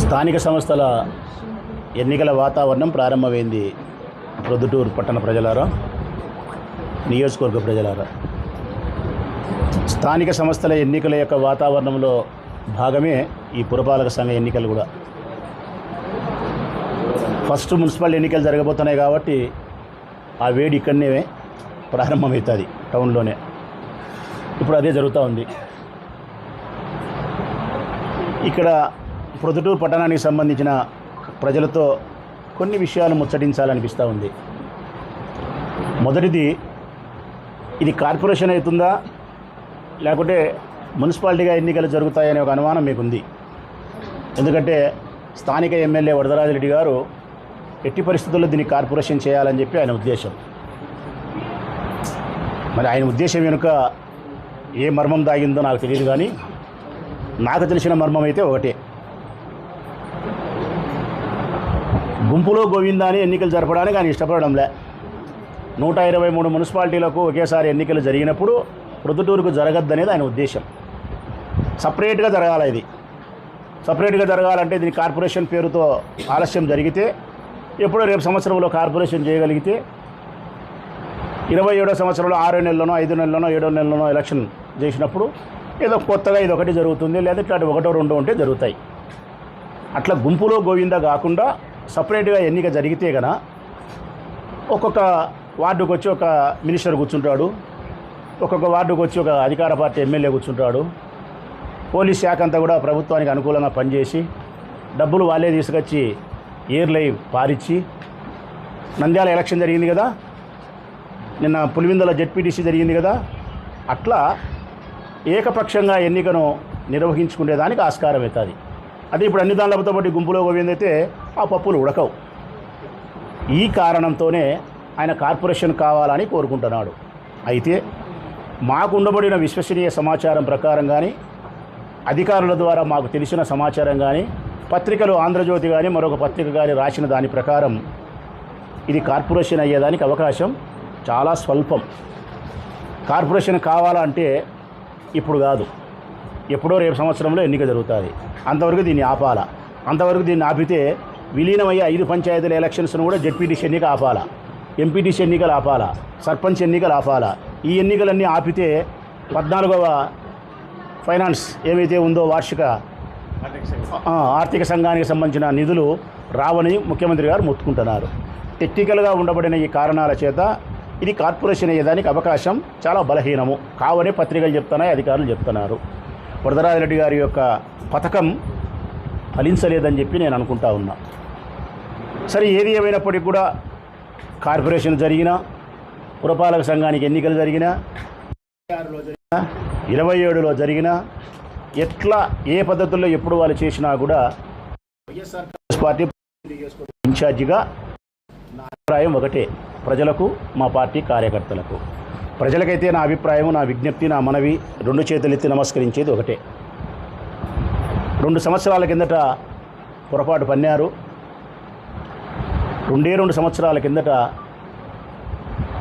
స్థానిక సంస్థల ఎన్నికల వాతావరణం ప్రారంభమైంది. ప్రొద్దుటూరు పట్టణ ప్రజలారా, నియోజకవర్గ ప్రజలారా, స్థానిక సంస్థల ఎన్నికల యొక్క వాతావరణంలో భాగమే ఈ పురపాలక సంఘ ఎన్నికలు కూడా. ఫస్ట్ మున్సిపల్ ఎన్నికలు జరగబోతున్నాయి కాబట్టి ఆ వేడి ఇక్కడనే ప్రారంభమవుతుంది, టౌన్లోనే. ఇప్పుడు అదే జరుగుతూ ఉంది. ఇక్కడ ప్రొద్దుటూరు పట్టణానికి సంబంధించిన ప్రజలతో కొన్ని విషయాలు ముచ్చటించాలనిపిస్తూ ఉంది. మొదటిది, ఇది కార్పొరేషన్ అవుతుందా లేకుంటే మున్సిపాలిటీగా ఎన్నికలు జరుగుతాయనే ఒక అనుమానం మీకుంది. ఎందుకంటే స్థానిక ఎమ్మెల్యే వరదరాజిరెడ్డి గారు ఎట్టి పరిస్థితుల్లో దీన్ని కార్పొరేషన్ చేయాలని చెప్పి ఆయన ఉద్దేశం. మరి ఆయన ఉద్దేశం వెనుక ఏ మర్మం దాగిందో నాకు తెలియదు, కానీ నాకు తెలిసిన మర్మం అయితే ఒకటే. గుంపులో గోవిందాని ఎన్నికలు జరపడానికి ఆయన ఇష్టపడడంలే. 123 మున్సిపాలిటీలకు ఒకేసారి ఎన్నికలు జరిగినప్పుడు ప్రొద్దుటూరుకు జరగద్దనేది ఆయన ఉద్దేశం. సపరేట్గా జరగాలి. ఇది సపరేట్గా జరగాలంటే దీని కార్పొరేషన్ పేరుతో ఆలస్యం జరిగితే, ఎప్పుడో రేపు సంవత్సరంలో కార్పొరేషన్ చేయగలిగితే 27వ సంవత్సరంలో 6 నెలలోనో 5 నెలలోనో 7 నెలలోనో ఎలక్షన్ చేసినప్పుడు ఏదో కొత్తగా ఇది ఒకటి జరుగుతుంది, లేదా ఇట్లాంటి 1, 2 ఉంటే జరుగుతాయి. అట్లా గుంపులో గోవిందా కాకుండా సపరేట్గా ఎన్నిక జరిగితే గన ఒక్కొక్క వార్డుకు వచ్చి ఒక మినిస్టర్ కూర్చుంటాడు, ఒక్కొక్క వార్డుకు వచ్చి ఒక అధికార పార్టీ ఎమ్మెల్యే కూర్చుంటాడు. పోలీస్ శాఖ అంతా కూడా ప్రభుత్వానికి అనుకూలంగా పనిచేసి డబ్బులు వాళ్ళే తీసుకొచ్చి ఎయిర్లై పారిచ్చి, నంద్యాల ఎలక్షన్ జరిగింది కదా, నిన్న పులివెందుల జెడ్పీటీసీ జరిగింది కదా, అట్లా ఏకపక్షంగా ఎన్నికను నిర్వహించుకునేదానికి ఆస్కారం అవుతుంది. అదే ఇప్పుడు అన్ని దానిలతో పాటు గుంపులో గోవిందైతే ఆ పప్పులు ఉడకవు. ఈ కారణంతోనే ఆయన కార్పొరేషన్ కావాలని కోరుకుంటున్నాడు. అయితే మాకు ఉండబడిన విశ్వసనీయ సమాచారం ప్రకారం కానీ, అధికారుల ద్వారా మాకు తెలిసిన సమాచారం కానీ, పత్రికలు ఆంధ్రజ్యోతి కానీ మరొక పత్రిక కానీ రాసిన దాని ప్రకారం ఇది కార్పొరేషన్ అయ్యేదానికి అవకాశం చాలా స్వల్పం. కార్పొరేషన్ కావాలంటే ఇప్పుడు కాదు, ఎప్పుడో రేపు సంవత్సరంలో ఎన్నిక జరుగుతుంది. అంతవరకు దీన్ని ఆపాలా. అంతవరకు దీన్ని ఆపితే విలీనమయ్యే 5 పంచాయతీల ఎలక్షన్స్ను కూడా జెడ్పీటీసీ ఎన్నిక ఆపాలా, ఎంపీటీసీ ఎన్నికలు ఆపాలా, సర్పంచ్ ఎన్నికలు ఆపాలా. ఈ ఎన్నికలన్నీ ఆపితే 14వ ఫైనాన్స్ ఏమైతే ఉందో వార్షిక ఆర్థిక సంఘానికి సంబంధించిన నిధులు రావని ముఖ్యమంత్రి గారు మొత్తుకుంటున్నారు. టెక్నికల్గా ఉండబడిన ఈ కారణాల చేత ఇది కార్పొరేషన్ అయ్యేదానికి అవకాశం చాలా బలహీనము కావనే పత్రికలు చెప్తున్నాయి, అధికారులు చెప్తున్నారు. వరదరాజిరెడ్డి గారి యొక్క పథకం ఫలించలేదని చెప్పి నేను అనుకుంటా ఉన్నా. సరే, ఏది ఏమైనప్పటికీ కూడా కార్పొరేషన్ జరిగినా, పురపాలక సంఘానికి ఎన్నికలు జరిగినా, 26లో జరిగినా, 27లో జరిగినా, ఎట్లా ఏ పద్ధతుల్లో ఎప్పుడు వాళ్ళు చేసినా కూడా వైఎస్ఆర్ కాంగ్రెస్ పార్టీ ఇన్ఛార్జిగా నా అభిప్రాయం ఒకటే, ప్రజలకు, మా పార్టీ కార్యకర్తలకు. ప్రజలకైతే నా అభిప్రాయం, నా విజ్ఞప్తి, నా మనవి 2 చేతులెత్తి నమస్కరించేది ఒకటే. 2 సంవత్సరాల కిందట పొరపాటు పన్నారు. 2 సంవత్సరాల కిందట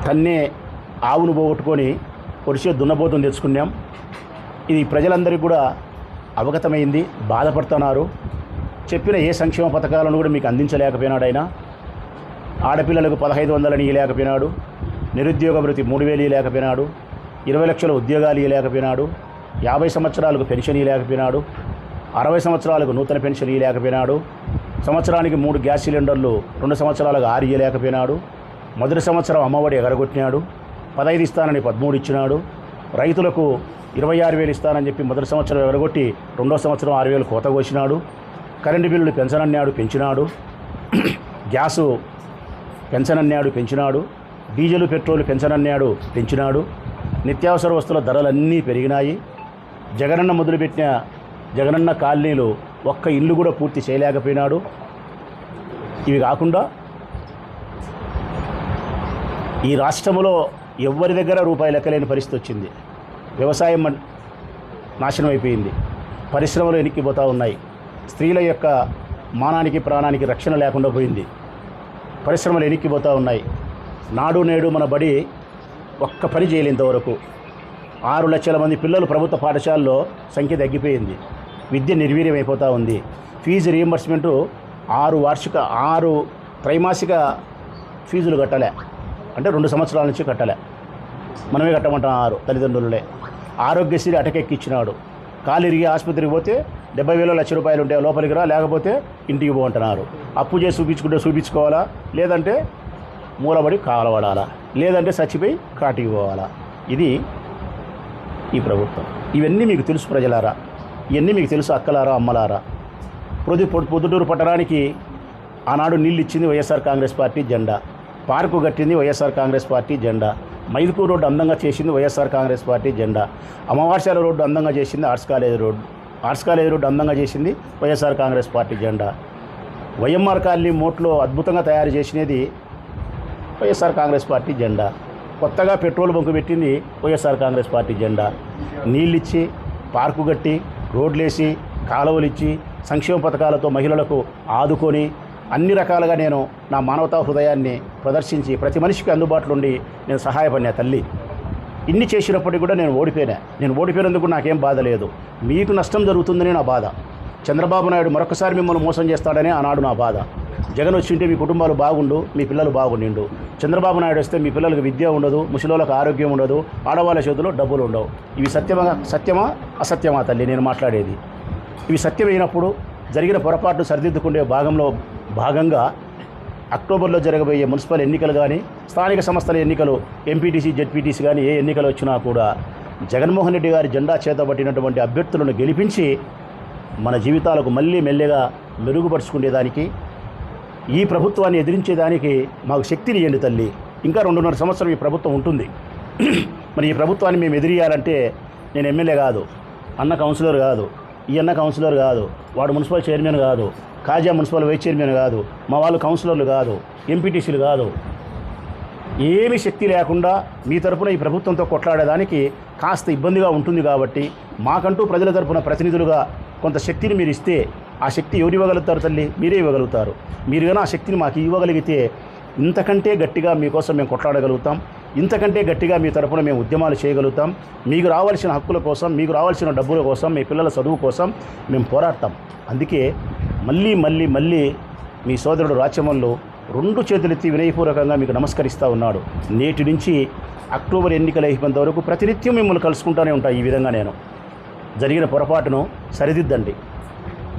తన్నే ఆవును పోగొట్టుకొని పొడిచే దున్నపోతుని తెచ్చుకున్నాం. ఇది ప్రజలందరికీ కూడా అవగతమైంది, బాధపడుతున్నారు. చెప్పిన ఏ సంక్షేమ పథకాలను కూడా మీకు అందించలేకపోయినాడు ఆయన. ఆడపిల్లలకు 1500 ఇవ్వలేకపోయినాడు, నిరుద్యోగ భృతి 3000 ఇవ్వలేకపోయినాడు, 20 లక్షల ఉద్యోగాలు ఇవ్వలేకపోయినాడు, 50 సంవత్సరాలకు పెన్షన్ ఇవ్వలేకపోయినాడు, 60 సంవత్సరాలకు నూతన పెన్షన్ ఇవ్వలేకపోయినాడు, సంవత్సరానికి 3 గ్యాస్ సిలిండర్లు 2 సంవత్సరాలకు 6 ఇవ్వలేకపోయినాడు, మొదటి సంవత్సరం అమ్మఒడి ఎగరగొట్టినాడు, 15 ఇస్తానని 13 ఇచ్చినాడు, రైతులకు 26,000 ఇస్తానని చెప్పి మొదటి సంవత్సరం ఎగరగొట్టి 2వ సంవత్సరం 6,000 కోత కోసినాడు, కరెంటు బిల్లులు పెంచనన్నాడు పెంచినాడు, గ్యాసు పెంచనన్నాడు పెంచినాడు, డీజిల్ పెట్రోల్ పెంచనన్నాడు పెంచినాడు, నిత్యావసర వస్తువుల ధరలన్నీ పెరిగినాయి. జగనన్న మొదలుపెట్టిన జగనన్న కాలనీలు ఒక్క ఇల్లు కూడా పూర్తి చేయలేకపోయినాడు. ఇవి కాకుండా ఈ రాష్ట్రంలో ఎవ్వరి దగ్గర రూపాయి లెక్కలేని పరిస్థితి వచ్చింది. వ్యవసాయం నాశనం అయిపోయింది, పరిశ్రమలు ఎనిక్కిపోతూ ఉన్నాయి, స్త్రీల యొక్క మానానికి ప్రాణానికి రక్షణ లేకుండా పోయింది, పరిశ్రమలు ఎనిక్కిపోతూ ఉన్నాయి. నాడు నేడు మన బడి ఒక్క పని చేయలేంతవరకు 6 లక్షల మంది పిల్లలు ప్రభుత్వ పాఠశాలలో సంఖ్య తగ్గిపోయింది. విద్య నిర్వీర్యమైపోతూ ఉంది. ఫీజు రీయింబర్స్మెంటు 6 త్రైమాసిక ఫీజులు కట్టలే, అంటే 2 సంవత్సరాల నుంచి కట్టలే, మనమే కట్టమంటున్నారు తల్లిదండ్రులే. ఆరోగ్యశ్రీ అటకెక్కిచ్చినాడు. కాలు ఇరిగి ఆసుపత్రికి పోతే 70,000 లక్ష రూపాయలు ఉంటే లోపలికి రా, లేకపోతే ఇంటికి పోంటున్నారు. అప్పు చేసి చూపించుకోవాలా, లేదంటే మూలబడి కాలవడాలా, లేదంటే చచ్చిపోయి కాటికి పోవాలా. ఇది ఈ ప్రభుత్వం. ఇవన్నీ మీకు తెలుసు ప్రజలారా, ఇవన్నీ మీకు తెలుసు అక్కలారా, అమ్మలారా. పొద్దుటూరు పట్టణానికి ఆనాడు నీళ్ళు ఇచ్చింది వైఎస్ఆర్ కాంగ్రెస్ పార్టీ జెండా, పార్కు కట్టింది వైఎస్ఆర్ కాంగ్రెస్ పార్టీ జెండా, మైదుకూరు రోడ్డు అందంగా చేసింది వైఎస్ఆర్ కాంగ్రెస్ పార్టీ జెండా, అమావాస్యాల రోడ్డు అందంగా చేసింది ఆర్ట్స్ కాలేజ్ రోడ్డు అందంగా చేసింది వైఎస్ఆర్ కాంగ్రెస్ పార్టీ జెండా, వైఎంఆర్ కాలనీ మోట్లో అద్భుతంగా తయారు చేసినది వైఎస్ఆర్ కాంగ్రెస్ పార్టీ జెండా, కొత్తగా పెట్రోల్ బంకు పెట్టింది వైఎస్ఆర్ కాంగ్రెస్ పార్టీ జెండా. నీళ్ళిచ్చి, పార్కు కట్టి, రోడ్లేసి, కాలువలు ఇచ్చి, సంక్షేమ పథకాలతో మహిళలకు ఆదుకొని అన్ని రకాలుగా నేను నా మానవతా హృదయాన్ని ప్రదర్శించి ప్రతి మనిషికి అందుబాటులో ఉండి నేను సహాయపడినా తల్లి. ఇన్ని చేసినప్పటికీ కూడా నేను ఓడిపోయినందుకు నాకేం బాధ లేదు. మీకు నష్టం జరుగుతుందని నా బాధ. చంద్రబాబు నాయుడు మరొకసారి మిమ్మల్ని మోసం చేస్తాడని ఆనాడు నా బాధ. జగన్ వచ్చింటే మీ కుటుంబాలు బాగుండు, మీ పిల్లలు బాగుండిండు. చంద్రబాబు నాయుడు వస్తే మీ పిల్లలకు విద్య ఉండదు, ముసలోళ్ళకు ఆరోగ్యం ఉండదు, ఆడవాళ్ళ చేతిలో డబ్బులు ఉండవు. ఇవి సత్యమా అసత్యమా తల్లి నేను మాట్లాడేది? ఇవి సత్యమైనప్పుడు జరిగిన పొరపాటు సరిదిద్దుకునే భాగంగా అక్టోబర్లో జరగబోయే మున్సిపల్ ఎన్నికలు కానీ, స్థానిక సంస్థల ఎన్నికలు, ఎంపీటీసీ, జెడ్పీటీసీ కానీ ఏ ఎన్నికలు వచ్చినా కూడా జగన్మోహన్ రెడ్డి గారి జెండా చేతబట్టినటువంటి అభ్యర్థులను గెలిపించి మన జీవితాలకు మళ్ళీ మెల్లగా మెరుగుపరుచుకునేదానికి, ఈ ప్రభుత్వాన్ని ఎదిరించేదానికి మాకు శక్తిని ఇవ్వండి తల్లి. ఇంకా 2.5 సంవత్సరం ఈ ప్రభుత్వం ఉంటుంది. మరి ఈ ప్రభుత్వాన్ని మేము ఎదిరియాలంటే నేను ఎమ్మెల్యే కాదు, అన్న కౌన్సిలర్ కాదు, ఈ అన్న కౌన్సిలర్ కాదు, వాడు మున్సిపల్ చైర్మన్ కాదు, కాజా మున్సిపల్ వైస్ చైర్మన్ కాదు, మా వాళ్ళు కౌన్సిలర్లు కాదు, ఎంపీటీసీలు కాదు. ఏమీ శక్తి లేకుండా మీ తరపున ఈ ప్రభుత్వంతో కొట్లాడేదానికి కాస్త ఇబ్బందిగా ఉంటుంది. కాబట్టి మాకంటూ ప్రజల తరపున ప్రతినిధులుగా కొంత శక్తిని మీరు ఇస్తే, ఆ శక్తి ఎవరు ఇవ్వగలుగుతారు తల్లి? మీరే ఇవ్వగలుగుతారు. మీరు కానీ ఆ శక్తిని మాకు ఇవ్వగలిగితే ఇంతకంటే గట్టిగా మీకోసం మేము కొట్లాడగలుగుతాం, ఇంతకంటే గట్టిగా మీ తరపున మేము ఉద్యమాలు చేయగలుగుతాం. మీకు రావాల్సిన హక్కుల కోసం, మీకు రావాల్సిన డబ్బుల కోసం, మీ పిల్లల చదువు కోసం మేము పోరాడతాం. అందుకే మళ్ళీ మీ సోదరుడు రాచమల్లు 2 చేతులెత్తి వినయపూర్వకంగా మీకు నమస్కరిస్తూ ఉన్నాడు. నేటి నుంచి అక్టోబర్ ఎన్నికలు అయిపోయేంత వరకు ప్రతినిత్యం మిమ్మల్ని కలుసుకుంటూనే ఉంటాను. ఈ విధంగా నేను జరిగిన పొరపాటును సరిదిద్దండి.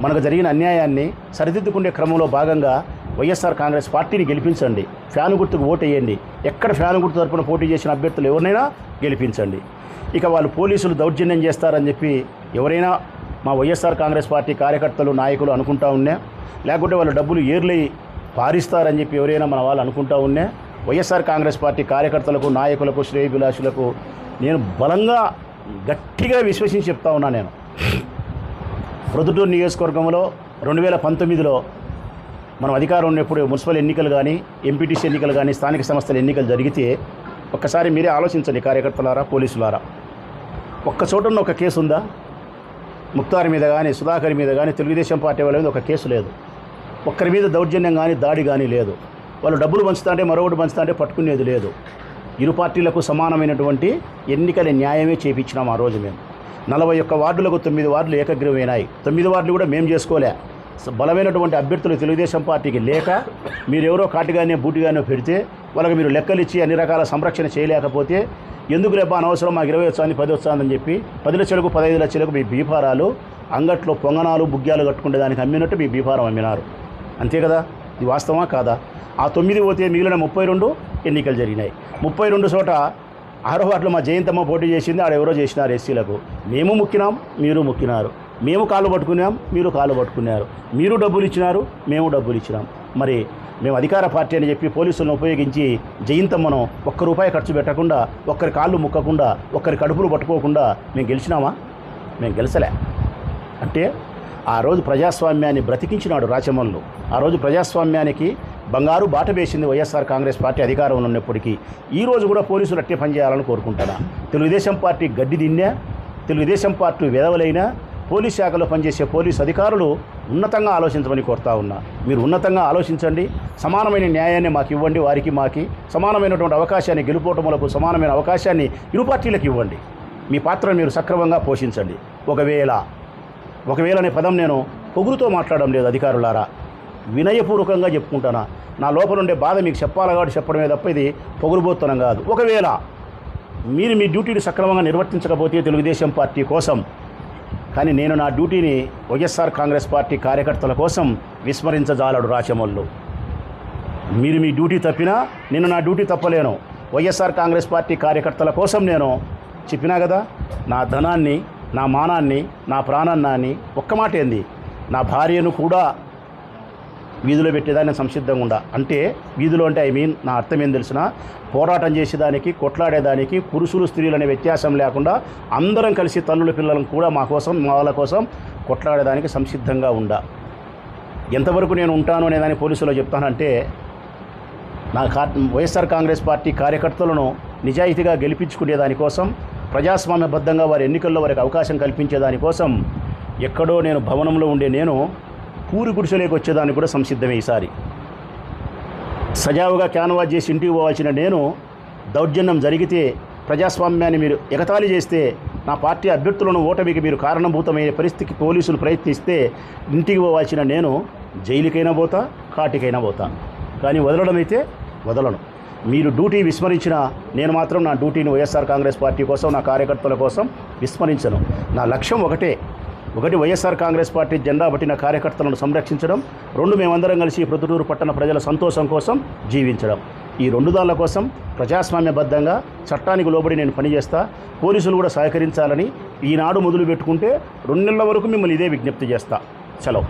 మనకు జరిగిన అన్యాయాన్ని సరిదిద్దుకునే క్రమంలో భాగంగా వైఎస్ఆర్ కాంగ్రెస్ పార్టీని గెలిపించండి. ఫ్యాను గుర్తుకు ఓటు వేయండి. ఎక్కడ ఫ్యాను గుర్తు తరపున పోటీ చేసిన అభ్యర్థులు ఎవరినైనా గెలిపించండి. ఇక వాళ్ళు పోలీసులు దౌర్జన్యం చేస్తారని చెప్పి ఎవరైనా మా వైఎస్ఆర్ కాంగ్రెస్ పార్టీ కార్యకర్తలు, నాయకులు అనుకుంటా ఉన్నా, లేకుంటే వాళ్ళు డబ్బులు ఏర్లై పారిస్తారని చెప్పి ఎవరైనా మన వాళ్ళు అనుకుంటా ఉన్నా, వైఎస్ఆర్ కాంగ్రెస్ పార్టీ కార్యకర్తలకు, నాయకులకు, శ్రేయోభిలాషులకు నేను బలంగా గట్టిగా విశ్వసించి చెప్తా ఉన్నా. నేను ప్రొద్దుటూరు నియోజకవర్గంలో 2019లో మనం అధికారం ఉన్నప్పుడు మున్సిపల్ ఎన్నికలు కానీ, ఎంపీటీసీ ఎన్నికలు కానీ, స్థానిక సంస్థల ఎన్నికలు జరిగితే ఒక్కసారి మీరే ఆలోచించండి కార్యకర్తలారా, పోలీసులారా. ఒక్క చోటున్న ఒక కేసు ఉందా? ముక్తార్ మీద కానీ, సుధాకర్ మీద కానీ, తెలుగుదేశం పార్టీ వాళ్ళ మీద ఒక కేసు లేదు. ఒక్కరి మీద దౌర్జన్యం కానీ, దాడి కానీ లేదు. వాళ్ళు డబ్బులు పంచుతా అంటే, మరొకటి పంచుతా అంటే పట్టుకునేది లేదు. ఇరు పార్టీలకు సమానమైనటువంటి ఎన్నికల న్యాయమే చేపించినాం ఆ రోజు మేము. 41 వార్డులకు 9 వార్డులు ఏకగ్రీవమైనాయి. 9 వార్డులు కూడా మేము చేసుకోలే. బలమైనటువంటి అభ్యర్థులు తెలుగుదేశం పార్టీకి లేక మీరెవరో కాటిగానే బూటిగానే పెడితే వాళ్ళకి మీరు లెక్కలు ఇచ్చి అన్ని రకాల సంరక్షణ చేయలేకపోతే ఎందుకు రేపు అనవసరం మాకు 20 వచ్చాంది 10 వచ్చాందని చెప్పి 10 లక్షలకు 15 లక్షలకు మీ బీఫారాలు అంగట్లో పొంగనాలు బుగ్గ్యాలు కట్టుకునే దానికి అమ్మినట్టు మీ బీఫారం అమ్మినారు. అంతే కదా? ఇది వాస్తవమా కాదా? ఆ 9 పోతే మిగిలిన 32 ఎన్నికలు జరిగినాయి. 32 చోట 6వ వార్డులో మా జయంతమ్మ పోటీ చేసింది, ఆడెవరో చేసినారు ఎస్సీలకు. మేము ముక్కినాం, మీరు ముక్కినారు. మేము కాళ్ళు పట్టుకున్నాం, మీరు కాళ్ళు పట్టుకున్నారు. మీరు డబ్బులు ఇచ్చినారు, మేము డబ్బులు ఇచ్చినాం. మరి మేము అధికార పార్టీ అని చెప్పి పోలీసులను ఉపయోగించి జయంతమ్మను ₹1 ఖర్చు పెట్టకుండా, ఒక్కరి కాళ్ళు ముక్కకుండా, ఒక్కరి కడుపులు పట్టుకోకుండా మేము గెలిచినామా? మేము గెలిచలే. అంటే ఆ రోజు ప్రజాస్వామ్యాన్ని బ్రతికించినాడు రాచమల్లు. ఆ రోజు ప్రజాస్వామ్యానికి బంగారు బాట వేసింది వైఎస్ఆర్ కాంగ్రెస్ పార్టీ అధికారంలో ఉన్నప్పటికీ. ఈరోజు కూడా పోలీసులు అట్టే పనిచేయాలని కోరుకుంటున్నా. తెలుగుదేశం పార్టీ గడ్డి తిన్నా, తెలుగుదేశం పార్టీ వెధవలైనా పోలీస్ శాఖలో పనిచేసే పోలీసు అధికారులు ఉన్నతంగా ఆలోచించమని కోరుతా ఉన్నా. మీరు ఉన్నతంగా ఆలోచించండి. సమానమైన న్యాయాన్ని మాకు ఇవ్వండి, వారికి మాకి సమానమైనటువంటి అవకాశాన్ని, గెలుపోటములకు సమానమైన అవకాశాన్ని ఇరు పార్టీలకు ఇవ్వండి. మీ పాత్రను మీరు సక్రమంగా పోషించండి. ఒకవేళ ఒకవేళ అనే పదం నేను పొగురుతో మాట్లాడడం లేదు అధికారులారా, వినయపూర్వకంగా చెప్పుకుంటానా. నా లోపల ఉండే బాధ మీకు చెప్పాలి కాబట్టి చెప్పడమే తప్ప ఇది పొగురుబోత్తనం కాదు. ఒకవేళ మీరు మీ డ్యూటీని సక్రమంగా నిర్వర్తించకపోతే తెలుగుదేశం పార్టీ కోసం, కానీ నేను నా డ్యూటీని వైఎస్ఆర్ కాంగ్రెస్ పార్టీ కార్యకర్తల కోసం విస్మరించజాలడు రాచమల్లు. మీరు మీ డ్యూటీ తప్పినా నేను నా డ్యూటీ తప్పలేను. వైఎస్ఆర్ కాంగ్రెస్ పార్టీ కార్యకర్తల కోసం నేను చెప్పినా కదా, నా ధనాన్ని, నా మానాన్ని, నా ప్రాణాన్ని, ఒక్క మాట ఏంది, నా భార్యను కూడా వీధిలో పెట్టేదాన్ని సంసిద్ధంగా ఉండా. అంటే వీధిలో అంటే నా అర్థం ఏం తెలిసిన, పోరాటం చేసేదానికి, కొట్లాడేదానికి పురుషులు స్త్రీలు అనే వ్యత్యాసం లేకుండా అందరం కలిసి తల్లుల పిల్లలను కూడా మా కోసం, మా వాళ్ళ కోసం కొట్లాడేదానికి సంసిద్ధంగా ఉండా. ఎంతవరకు నేను ఉంటాను అనేదాన్ని పోలీసులో చెప్తానంటే, నా వైఎస్ఆర్ కాంగ్రెస్ పార్టీ కార్యకర్తలను నిజాయితీగా గెలిపించుకునే దానికోసం, ప్రజాస్వామ్యబద్ధంగా వారి ఎన్నికల్లో వారికి అవకాశం కల్పించేదానికోసం ఎక్కడో నేను భవనంలో ఉండే నేను పూరి గుడిసెలోకి వచ్చేదానికి కూడా సంసిద్ధమే. ఈసారి సజావుగా క్యాన్వాస్ చేసి ఇంటికి పోవాల్సిన నేను, దౌర్జన్యం జరిగితే, ప్రజాస్వామ్యాన్ని మీరు ఎగతాళి చేస్తే, నా పార్టీ అభ్యర్థులను ఓటమికి మీరు కారణభూతమయ్యే పరిస్థితికి పోలీసులు ప్రయత్నిస్తే ఇంటికి పోవాల్సిన నేను జైలుకైనా పోతా, కాటికైనా పోతా. కానీ వదలడం అయితే వదలను. మీరు డ్యూటీ విస్మరించిన నేను మాత్రం నా డ్యూటీని వైఎస్ఆర్ కాంగ్రెస్ పార్టీ కోసం, నా కార్యకర్తల కోసం విస్మరించను. నా లక్ష్యం ఒకటి వైఎస్ఆర్ కాంగ్రెస్ పార్టీ జెండా పట్టిన కార్యకర్తలను సంరక్షించడం, 2 మేమందరం కలిసి ప్రొద్దుటూరు పట్టణ ప్రజల సంతోషం కోసం జీవించడం. ఈ 2 దానిల కోసం ప్రజాస్వామ్యబద్ధంగా చట్టానికి లోబడి నేను పనిచేస్తా. పోలీసులు కూడా సహకరించాలని ఈనాడు మొదలు పెట్టుకుంటే 2 నెలల వరకు మిమ్మల్ని ఇదే విజ్ఞప్తి చేస్తా. సెలవు.